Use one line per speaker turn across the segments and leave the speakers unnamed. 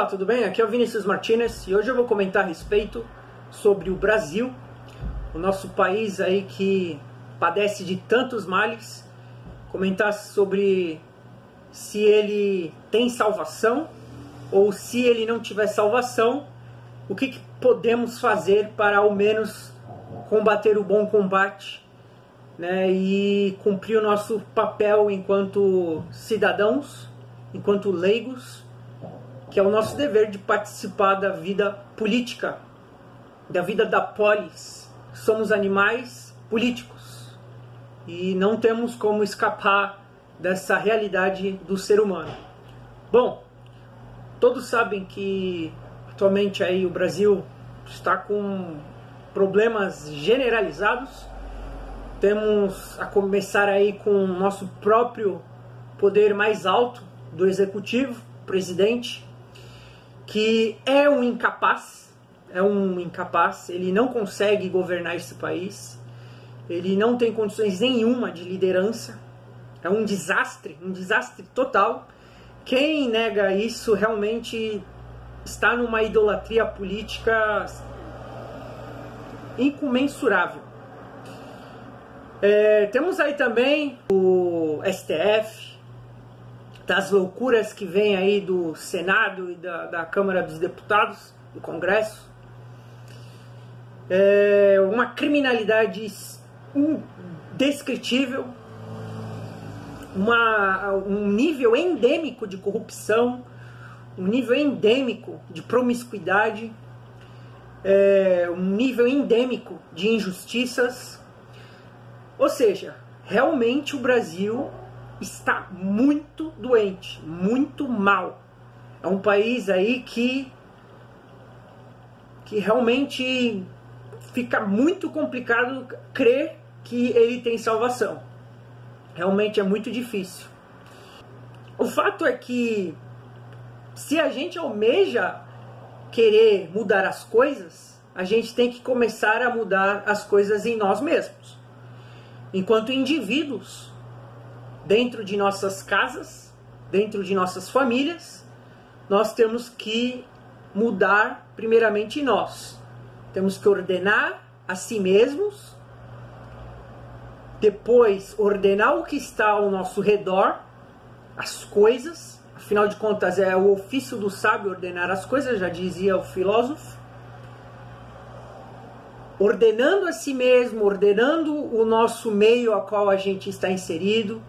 Olá, tudo bem? Aqui é o Vinícius Martinez e hoje eu vou comentar a respeito sobre o Brasil, o nosso país aí que padece de tantos males, comentar sobre se ele tem salvação ou se ele não tiver salvação, o que podemos fazer para ao menos combater o bom combate, né, e cumprir o nosso papel enquanto cidadãos, enquanto leigos, que é o nosso dever de participar da vida política, da vida da polis. Somos animais políticos e não temos como escapar dessa realidade do ser humano. Bom, todos sabem que atualmente aí o Brasil está com problemas generalizados. Temos a começar aí com o nosso próprio poder mais alto do executivo, presidente, que é um incapaz, ele não consegue governar esse país, ele não tem condições nenhuma de liderança, é um desastre total. Quem nega isso realmente está numa idolatria política incomensurável. Temos aí também o STF, das loucuras que vem aí do Senado e da Câmara dos Deputados, do Congresso. Uma criminalidade indescritível, um nível endêmico de corrupção, um nível endêmico de promiscuidade, um nível endêmico de injustiças. Ou seja, realmente o Brasil está muito doente, muito mal. É um país aí que realmente fica muito complicado crer que ele tem salvação. Realmente é muito difícil. O fato é que se a gente almeja querer mudar as coisas, a gente tem que começar a mudar as coisas em nós mesmos. Enquanto indivíduos, dentro de nossas casas, dentro de nossas famílias, nós temos que mudar primeiramente nós. Temos que ordenar a si mesmos, depois ordenar o que está ao nosso redor, as coisas. Afinal de contas, é o ofício do sábio ordenar as coisas, já dizia o filósofo. Ordenando a si mesmo, ordenando o nosso meio ao qual a gente está inserido,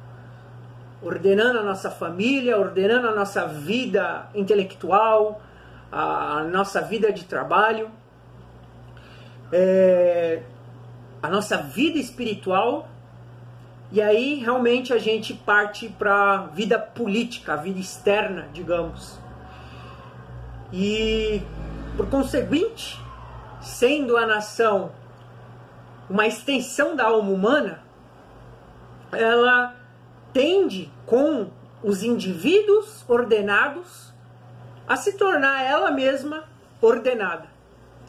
ordenando a nossa família, ordenando a nossa vida intelectual, a nossa vida de trabalho, a nossa vida espiritual. E aí realmente a gente parte para a vida política, a vida externa, digamos. E por conseguinte, sendo a nação uma extensão da alma humana, ela tende, com os indivíduos ordenados, a se tornar ela mesma ordenada.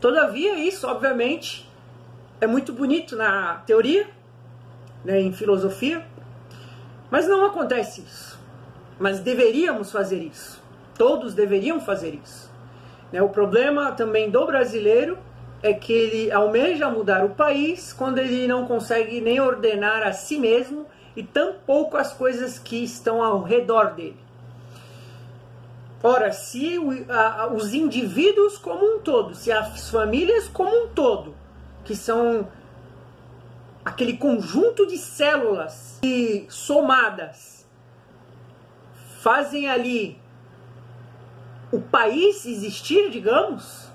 Todavia, isso, obviamente, é muito bonito na teoria, né, em filosofia, mas não acontece isso. Mas deveríamos fazer isso. Todos deveriam fazer isso. O problema também do brasileiro é que ele almeja mudar o país quando ele não consegue nem ordenar a si mesmo e tampouco as coisas que estão ao redor dele. Ora, se os indivíduos como um todo, se as famílias como um todo, que são aquele conjunto de células que somadas fazem ali o país existir, digamos,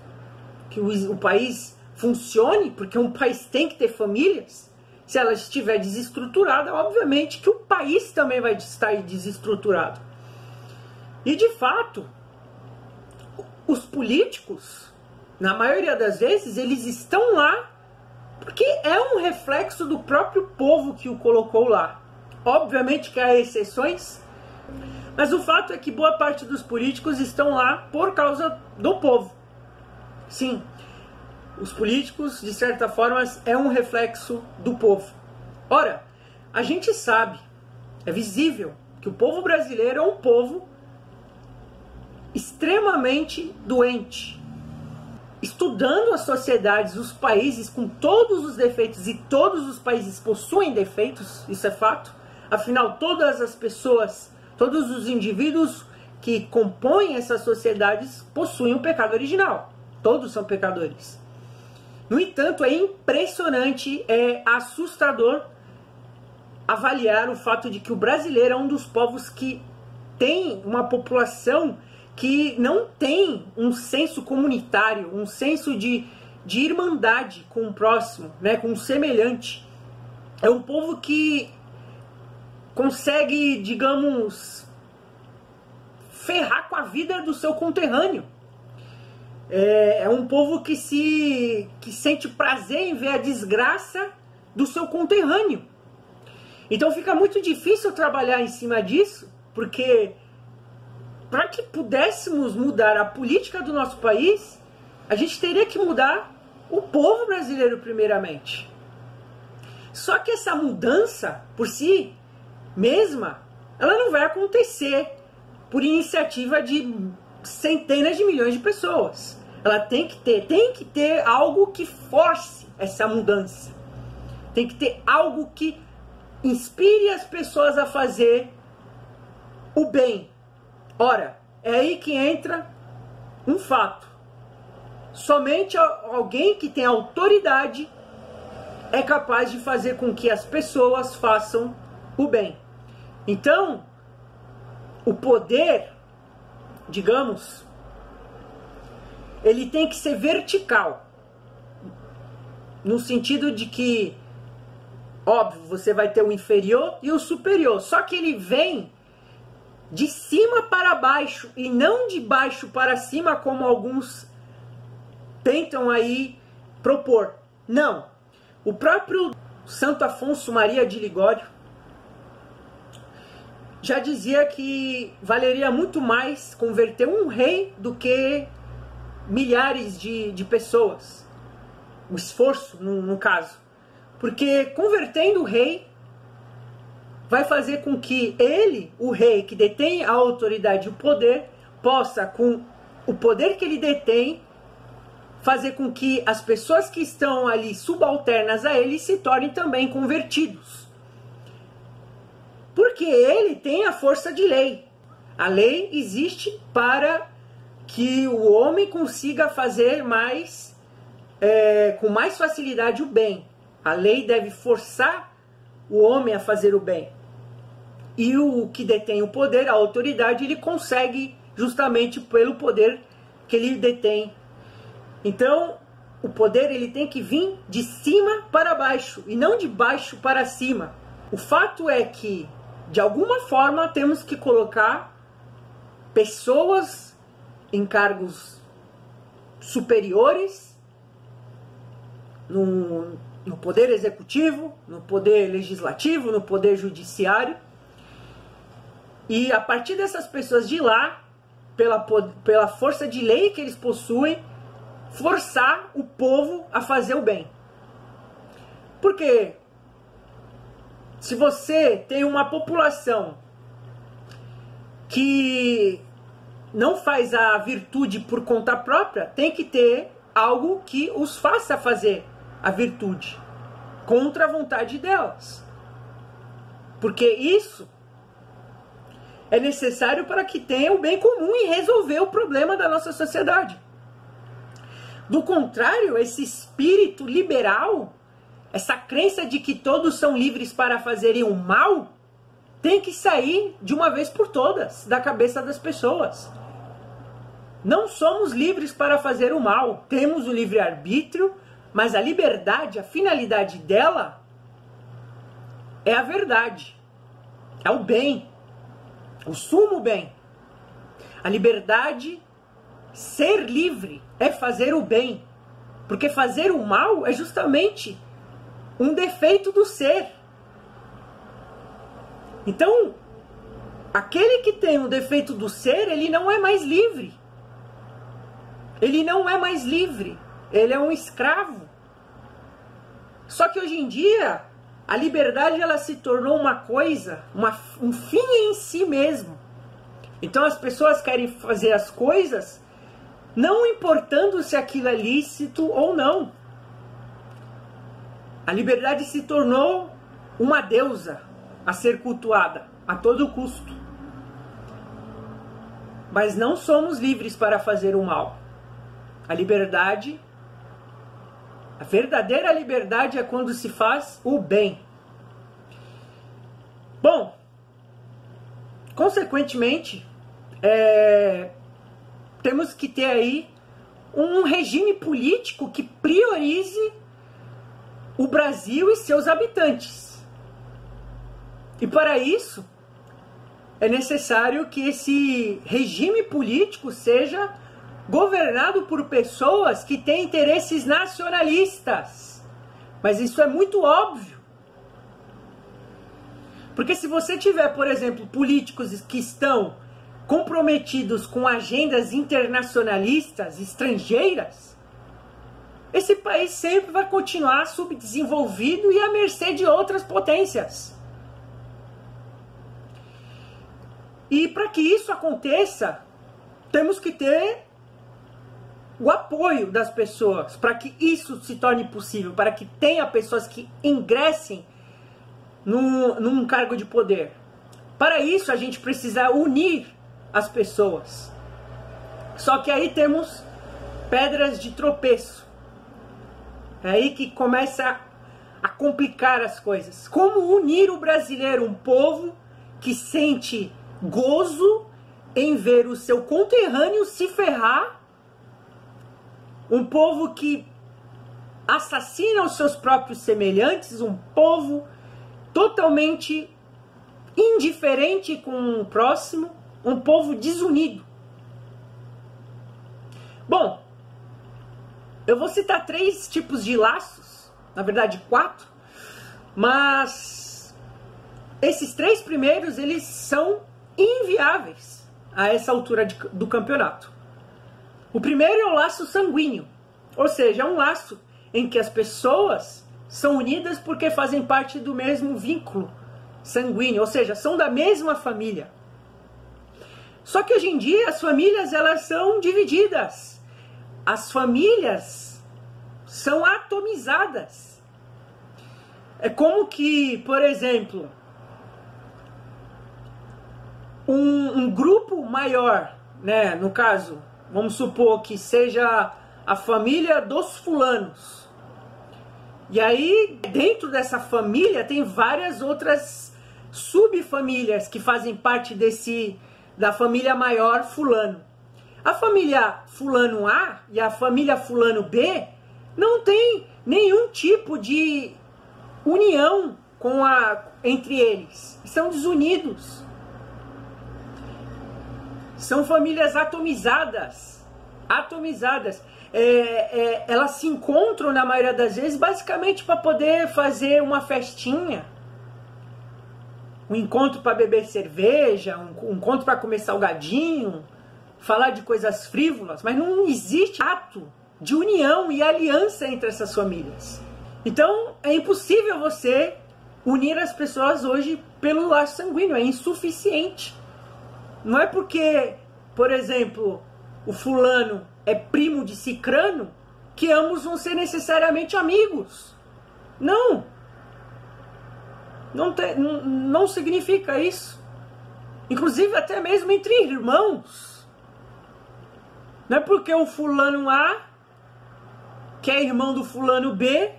que o país funcione, porque um país tem que ter famílias. Se ela estiver desestruturada, obviamente que o país também vai estar desestruturado. E de fato, os políticos, na maioria das vezes, eles estão lá porque é um reflexo do próprio povo que o colocou lá. Obviamente que há exceções, mas o fato é que boa parte dos políticos estão lá por causa do povo. Sim, os políticos, de certa forma, é um reflexo do povo. Ora, a gente sabe, é visível, que o povo brasileiro é um povo extremamente doente. Estudando as sociedades, os países com todos os defeitos, e todos os países possuem defeitos, isso é fato. Afinal, todas as pessoas, todos os indivíduos que compõem essas sociedades possuem um pecado original. Todos são pecadores. No entanto, é impressionante, é assustador avaliar o fato de que o brasileiro é um dos povos que tem uma população que não tem um senso comunitário, um senso de irmandade com o próximo, né, com o semelhante. É um povo que consegue, digamos, ferrar com a vida do seu conterrâneo. É um povo que sente prazer em ver a desgraça do seu conterrâneo. Então fica muito difícil trabalhar em cima disso, porque para que pudéssemos mudar a política do nosso país, a gente teria que mudar o povo brasileiro primeiramente. Só que essa mudança, por si mesma, ela não vai acontecer por iniciativa de centenas de milhões de pessoas. Ela tem que ter algo que force essa mudança. Tem que ter algo que inspire as pessoas a fazer o bem. Ora, é aí que entra um fato. Somente alguém que tem autoridade é capaz de fazer com que as pessoas façam o bem. Então, o poder, digamos, ele tem que ser vertical. No sentido de que, óbvio, você vai ter o inferior e o superior. Só que ele vem de cima para baixo e não de baixo para cima, como alguns tentam aí propor. Não. O próprio Santo Afonso Maria de Ligório já dizia que valeria muito mais converter um rei do que milhares de pessoas. O esforço, no caso. Porque convertendo o rei vai fazer com que ele, o rei que detém a autoridade e o poder, possa, com o poder que ele detém, fazer com que as pessoas que estão ali subalternas a ele se tornem também convertidos. Porque ele tem a força de lei. A lei existe para que o homem consiga fazer mais, com mais facilidade o bem. A lei deve forçar o homem a fazer o bem. E o que detém o poder, a autoridade, ele consegue justamente pelo poder que ele detém. Então, o poder ele tem que vir de cima para baixo e não de baixo para cima. O fato é que, de alguma forma, temos que colocar pessoas em cargos superiores no poder executivo, no poder legislativo, no poder judiciário. E a partir dessas pessoas de lá, pela força de lei que eles possuem, forçar o povo a fazer o bem. Porque se você tem uma população que não faz a virtude por conta própria, tem que ter algo que os faça fazer a virtude contra a vontade delas. Porque isso é necessário para que tenha o bem comum e resolver o problema da nossa sociedade. Do contrário, esse espírito liberal, essa crença de que todos são livres para fazerem o mal, tem que sair de uma vez por todas da cabeça das pessoas. Não somos livres para fazer o mal, temos o livre-arbítrio, mas a liberdade, a finalidade dela é a verdade, é o bem, o sumo bem. A liberdade, ser livre, é fazer o bem, porque fazer o mal é justamente um defeito do ser. Então, aquele que tem um defeito do ser, ele não é mais livre. Ele não é mais livre. Ele é um escravo. Só que hoje em dia, a liberdade ela se tornou uma coisa, um fim em si mesmo. Então as pessoas querem fazer as coisas não importando se aquilo é lícito ou não. A liberdade se tornou uma deusa a ser cultuada a todo custo. Mas não somos livres para fazer o mal. A liberdade, a verdadeira liberdade é quando se faz o bem. Bom, consequentemente, temos que ter aí um regime político que priorize o Brasil e seus habitantes. E para isso, é necessário que esse regime político seja governado por pessoas que têm interesses nacionalistas. Mas isso é muito óbvio. Porque se você tiver, por exemplo, políticos que estão comprometidos com agendas internacionalistas, estrangeiras, esse país sempre vai continuar subdesenvolvido e à mercê de outras potências. E para que isso aconteça, temos que ter o apoio das pessoas, para que isso se torne possível, para que tenha pessoas que ingressem num cargo de poder. Para isso a gente precisa unir as pessoas. Só que aí temos pedras de tropeço. É aí que começa a complicar as coisas. Como unir o brasileiro, um povo que sente gozo em ver o seu conterrâneo se ferrar, um povo que assassina os seus próprios semelhantes, um povo totalmente indiferente com o próximo, um povo desunido. Bom, eu vou citar 3 tipos de laços, na verdade 4, mas esses 3 primeiros, eles são inviáveis a essa altura do campeonato. O primeiro é o laço sanguíneo, ou seja, é um laço em que as pessoas são unidas porque fazem parte do mesmo vínculo sanguíneo, ou seja, são da mesma família. Só que hoje em dia as famílias, elas são divididas. As famílias são atomizadas. É como que, por exemplo, um grupo maior, né, no caso, vamos supor que seja a família dos fulanos. E aí, dentro dessa família, tem várias outras subfamílias que fazem parte da família maior fulano. A família fulano A e a família fulano B não tem nenhum tipo de união entre eles. São desunidos. São famílias atomizadas. Elas se encontram, na maioria das vezes, basicamente para poder fazer uma festinha. Um encontro para beber cerveja, um encontro para comer salgadinho, falar de coisas frívolas, mas não existe ato de união e aliança entre essas famílias. Então, é impossível você unir as pessoas hoje pelo laço sanguíneo, é insuficiente. Não é porque, por exemplo, o fulano é primo de cicrano que ambos vão ser necessariamente amigos. Não! Não significa isso. Inclusive até mesmo entre irmãos. Não é porque o fulano A, que é irmão do fulano B,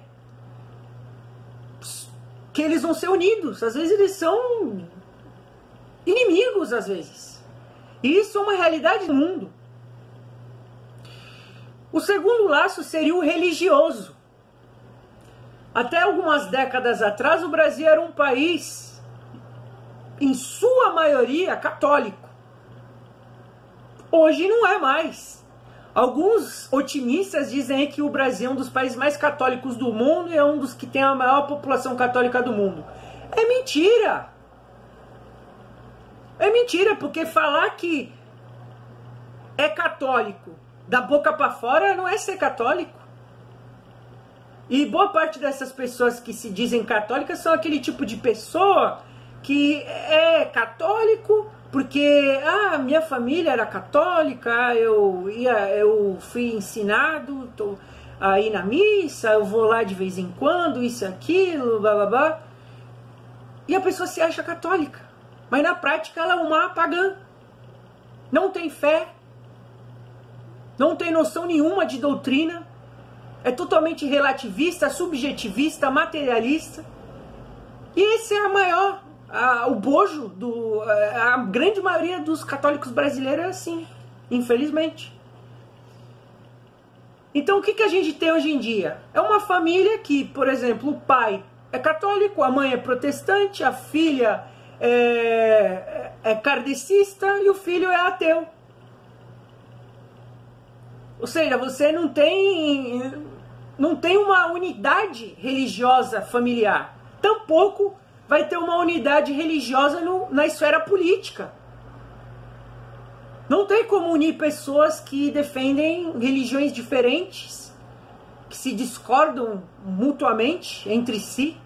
que eles vão ser unidos. Às vezes eles são inimigos, às vezes. E isso é uma realidade do mundo. O segundo laço seria o religioso. Até algumas décadas atrás, o Brasil era um país, em sua maioria, católico. Hoje não é mais. Alguns otimistas dizem que o Brasil é um dos países mais católicos do mundo e é um dos que tem a maior população católica do mundo. É mentira! É mentira, porque falar que é católico da boca para fora não é ser católico. E boa parte dessas pessoas que se dizem católicas são aquele tipo de pessoa que é católico, porque minha família era católica, eu fui ensinado a ir na missa, eu vou lá de vez em quando, isso e aquilo, blá blá blá. E a pessoa se acha católica, mas na prática ela é uma pagã. Não tem fé, não tem noção nenhuma de doutrina, é totalmente relativista, subjetivista, materialista. E esse é o bojo, a grande maioria dos católicos brasileiros é assim, infelizmente. Então o que a gente tem hoje em dia? É uma família que, por exemplo, o pai é católico, a mãe é protestante, a filha é kardecista e o filho é ateu. Ou seja, você não tem uma unidade religiosa familiar. Tampouco vai ter uma unidade religiosa na esfera política. Não tem como unir pessoas que defendem religiões diferentes, que se discordam mutuamente entre si.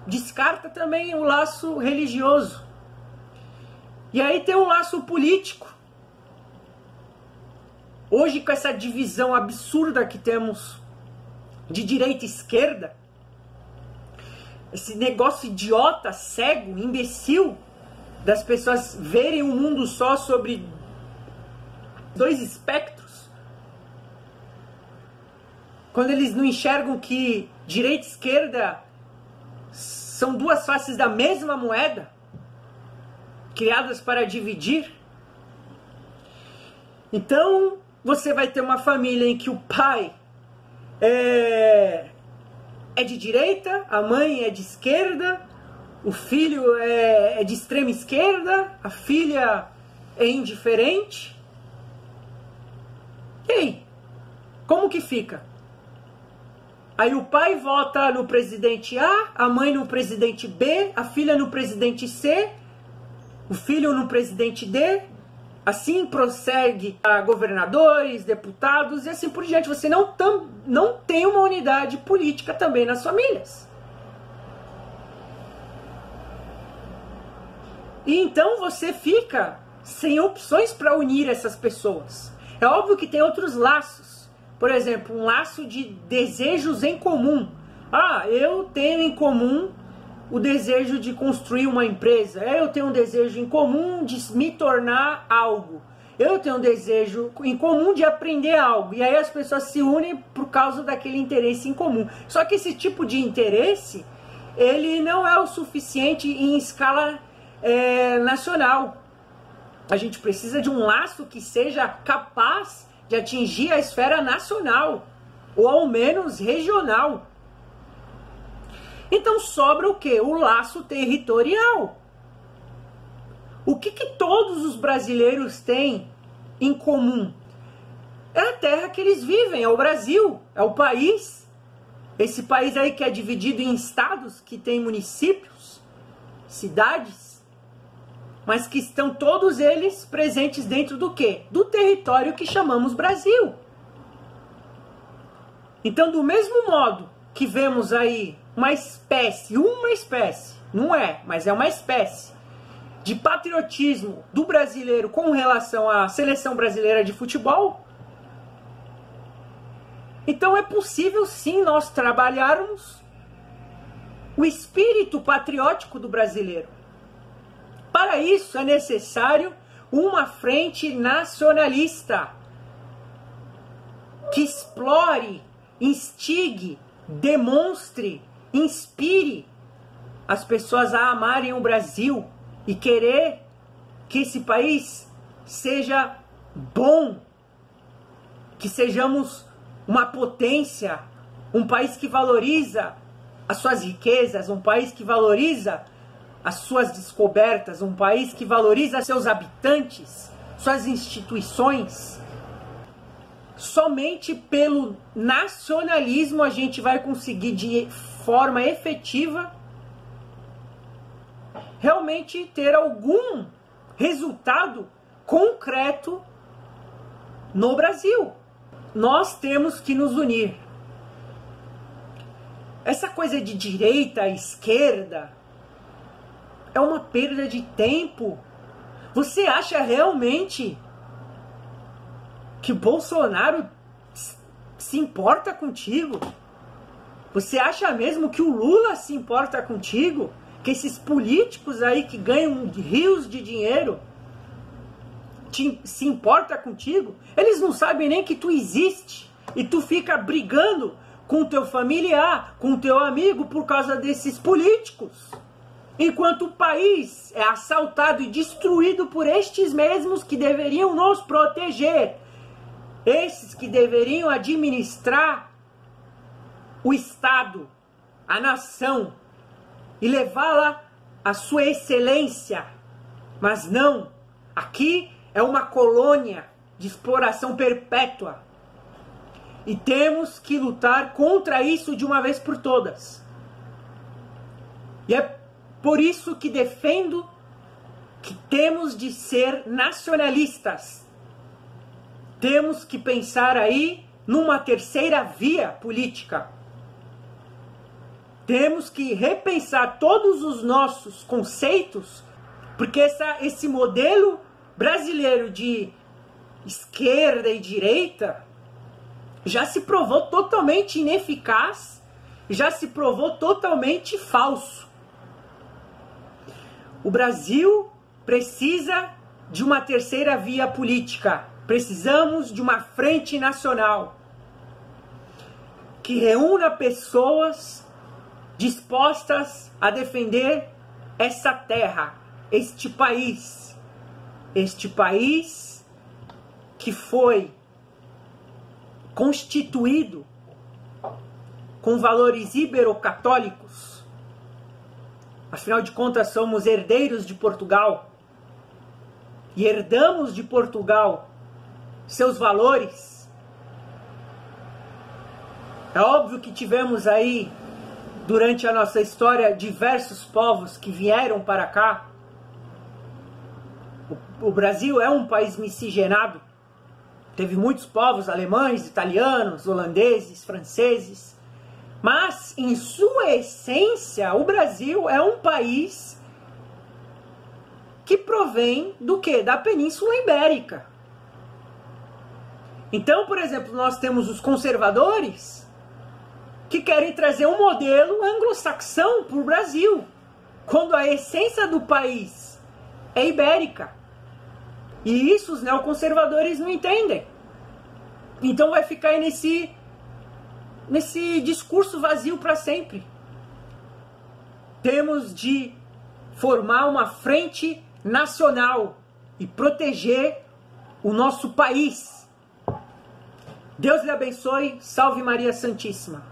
Descarta também o laço religioso. E aí tem um laço político. Hoje, com essa divisão absurda que temos de direita e esquerda, esse negócio idiota, cego, imbecil, das pessoas verem o mundo só sobre dois espectros, quando eles não enxergam que direita e esquerda são duas faces da mesma moeda, criadas para dividir. Então, você vai ter uma família em que o pai é de direita, a mãe é de esquerda, o filho é de extrema esquerda, a filha é indiferente. E aí? Como que fica? Aí o pai vota no presidente A, a mãe no presidente B, a filha no presidente C, o filho no presidente D. Assim prossegue a governadores, deputados e assim por diante. Você não tem uma unidade política também nas famílias. E então você fica sem opções para unir essas pessoas. É óbvio que tem outros laços. Por exemplo, um laço de desejos em comum. Eu tenho em comum o desejo de construir uma empresa. Eu tenho um desejo em comum de me tornar algo. Eu tenho um desejo em comum de aprender algo. E aí as pessoas se unem por causa daquele interesse em comum. Só que esse tipo de interesse, ele não é o suficiente em escala nacional. A gente precisa de um laço que seja capaz de atingir a esfera nacional, ou ao menos regional. Então sobra o quê? O laço territorial. O que todos os brasileiros têm em comum? É a terra que eles vivem, é o Brasil, é o país. Esse país aí que é dividido em estados, que tem municípios, cidades, mas que estão todos eles presentes dentro do quê? Do território que chamamos Brasil. Então, do mesmo modo que vemos aí uma espécie, não é, mas é uma espécie de patriotismo do brasileiro com relação à seleção brasileira de futebol, então é possível sim nós trabalharmos o espírito patriótico do brasileiro. Para isso é necessário uma frente nacionalista que explore, instigue, demonstre, inspire as pessoas a amarem o Brasil e querer que esse país seja bom, que sejamos uma potência, um país que valoriza as suas riquezas, um país que valoriza as suas descobertas, um país que valoriza seus habitantes, suas instituições. Somente pelo nacionalismo a gente vai conseguir de forma efetiva realmente ter algum resultado concreto no Brasil. Nós temos que nos unir. Essa coisa de direita, esquerda, é uma perda de tempo. Você acha realmente que o Bolsonaro se importa contigo? Você acha mesmo que o Lula se importa contigo? Que esses políticos aí que ganham rios de dinheiro se importa contigo? Eles não sabem nem que tu existe e tu fica brigando com o teu familiar, com o teu amigo por causa desses políticos. Enquanto o país é assaltado e destruído por estes mesmos que deveriam nos proteger. Esses que deveriam administrar o Estado, a nação, e levá-la à sua excelência. Mas não, aqui é uma colônia de exploração perpétua. E temos que lutar contra isso de uma vez por todas. E é por isso que defendo que temos de ser nacionalistas. Temos que pensar aí numa terceira via política. Temos que repensar todos os nossos conceitos, porque esse modelo brasileiro de esquerda e direita já se provou totalmente ineficaz, já se provou totalmente falso. O Brasil precisa de uma terceira via política. Precisamos de uma frente nacional que reúna pessoas dispostas a defender essa terra, este país que foi constituído com valores ibero-católicos. Afinal de contas, somos herdeiros de Portugal e herdamos de Portugal seus valores. É óbvio que tivemos aí, durante a nossa história, diversos povos que vieram para cá. O Brasil é um país miscigenado. Teve muitos povos, alemães, italianos, holandeses, franceses. Mas, em sua essência, o Brasil é um país que provém do quê? Da Península Ibérica. Então, por exemplo, nós temos os conservadores que querem trazer um modelo anglo-saxão para o Brasil, quando a essência do país é ibérica. E isso os neoconservadores não entendem. Então vai ficar aí nesse discurso vazio para sempre. Temos de formar uma frente nacional e proteger o nosso país. Deus lhe abençoe. Salve Maria Santíssima.